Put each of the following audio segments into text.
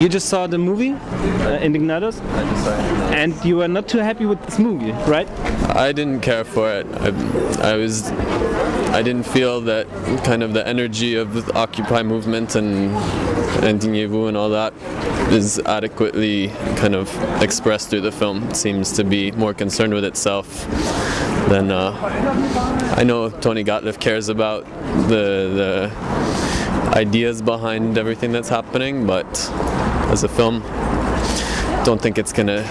You just saw the movie, Indignados, I just saw it. and you were not too happy with this movie, right? I didn't care for it. I didn't feel that kind of the energy of the Occupy movement and Indignez-vous and all that is adequately kind of expressed through the film. It seems to be more concerned with itself than I know Tony Gottlieb cares about the ideas behind everything that's happening, but as a film, don't think it's gonna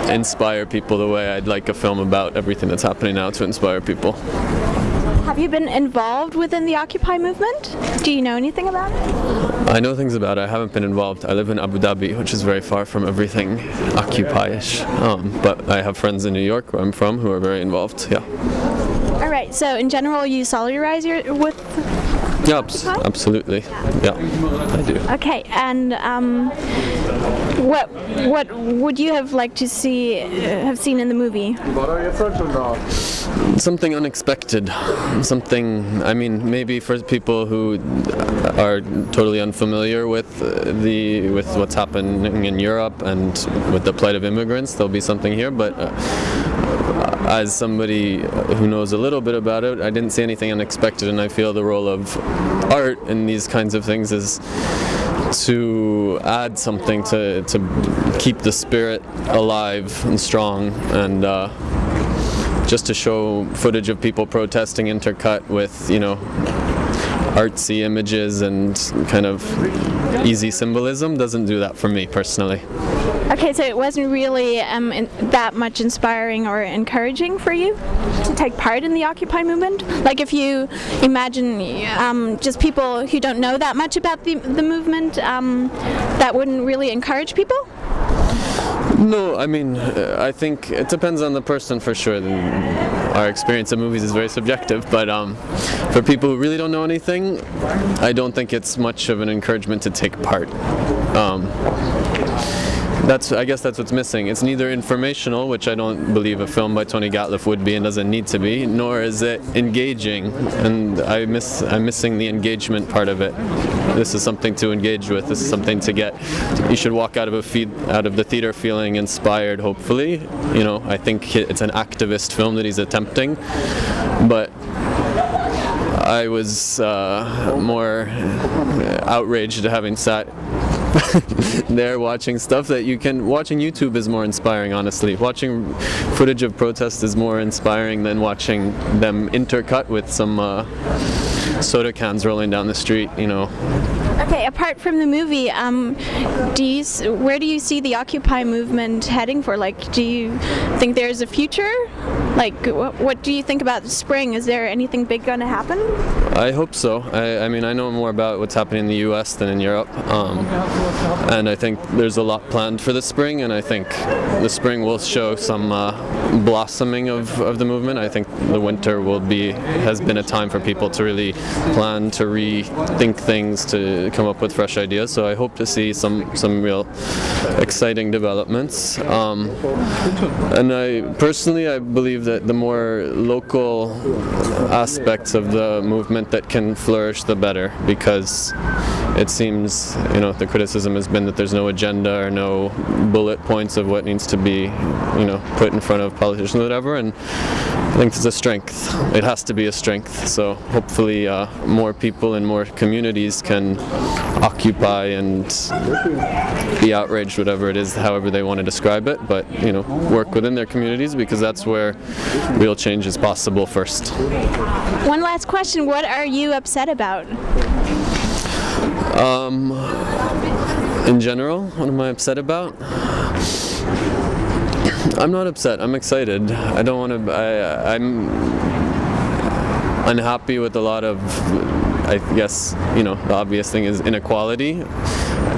inspire people the way I'd like a film about everything that's happening now to inspire people. Have you been involved within the Occupy movement? Do you know anything about it? I know things about it. I haven't been involved. I live in Abu Dhabi, which is very far from everything Occupy-ish. But I have friends in New York, where I'm from, who are very involved. Yeah. All right. So in general, you solidarize with. Yeah, absolutely. Yeah, I do. Okay, and what would you have liked to have seen in the movie? Something unexpected. Something. I mean, maybe for people who are totally unfamiliar with what's happening in Europe and with the plight of immigrants, there'll be something here. But as somebody who knows a little bit about it, I didn't see anything unexpected, and I feel the role of art in these kinds of things is to add something to keep the spirit alive and strong, and just to show footage of people protesting intercut with, you know, artsy images and kind of easy symbolism doesn't do that for me personally. Okay, so it wasn't really that much inspiring or encouraging for you to take part in the Occupy movement? Like if you imagine just people who don't know that much about the movement, that wouldn't really encourage people? No, I mean, I think it depends on the person for sure. Our experience of movies is very subjective, but for people who really don't know anything, I don't think it's much of an encouragement to take part. I guess that's what's missing. It's neither informational, which I don't believe a film by Tony Gottlieb would be and doesn't need to be, nor is it engaging, and I'm missing the engagement part of it. This is something to engage with. This is something to get. You should walk out of the theater feeling inspired. Hopefully, you know. I think it's an activist film that he's attempting, but I was more outraged at having sat there watching stuff that watching YouTube is more inspiring, honestly. Watching footage of protests is more inspiring than watching them intercut with some soda cans rolling down the street, you know. Okay, apart from the movie, where do you see the Occupy movement heading for? Like, do you think there's a future? Like, what do you think about the spring? Is there anything big going to happen? I hope so. I mean, I know more about what's happening in the U.S. than in Europe, and I think there's a lot planned for the spring, and I think the spring will show some blossoming of the movement. I think the winter has been a time for people to really plan, to rethink things, to come up with fresh ideas. So I hope to see some real exciting developments. And I believe that the more local aspects of the movement that can flourish, the better, because it seems, you know, the criticism has been that there's no agenda or no bullet points of what needs to be, you know, put in front of politicians or whatever, and I think it's a strength. It has to be a strength. So hopefully more people in more communities can occupy and be outraged, whatever it is, however they want to describe it, but, you know, work within their communities, because that's where real change is possible first. One last question. What are you upset about? In general, what am I upset about? I'm not upset. I'm excited. I don't want to. I'm unhappy with a lot of, I guess, you know, the obvious thing is inequality.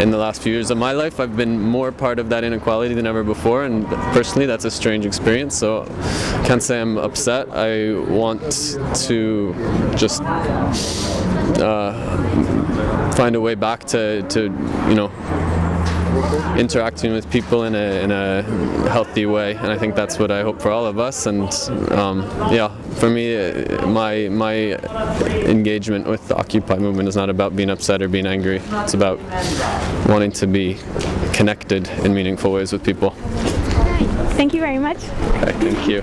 In the last few years of my life, I've been more part of that inequality than ever before, and personally that's a strange experience, so I can't say I'm upset. I want to just find a way back to you know, interacting with people in a healthy way, and I think that's what I hope for all of us. And yeah, for me, my engagement with the Occupy movement is not about being upset or being angry. It's about wanting to be connected in meaningful ways with people. Thank you very much. Okay, thank you.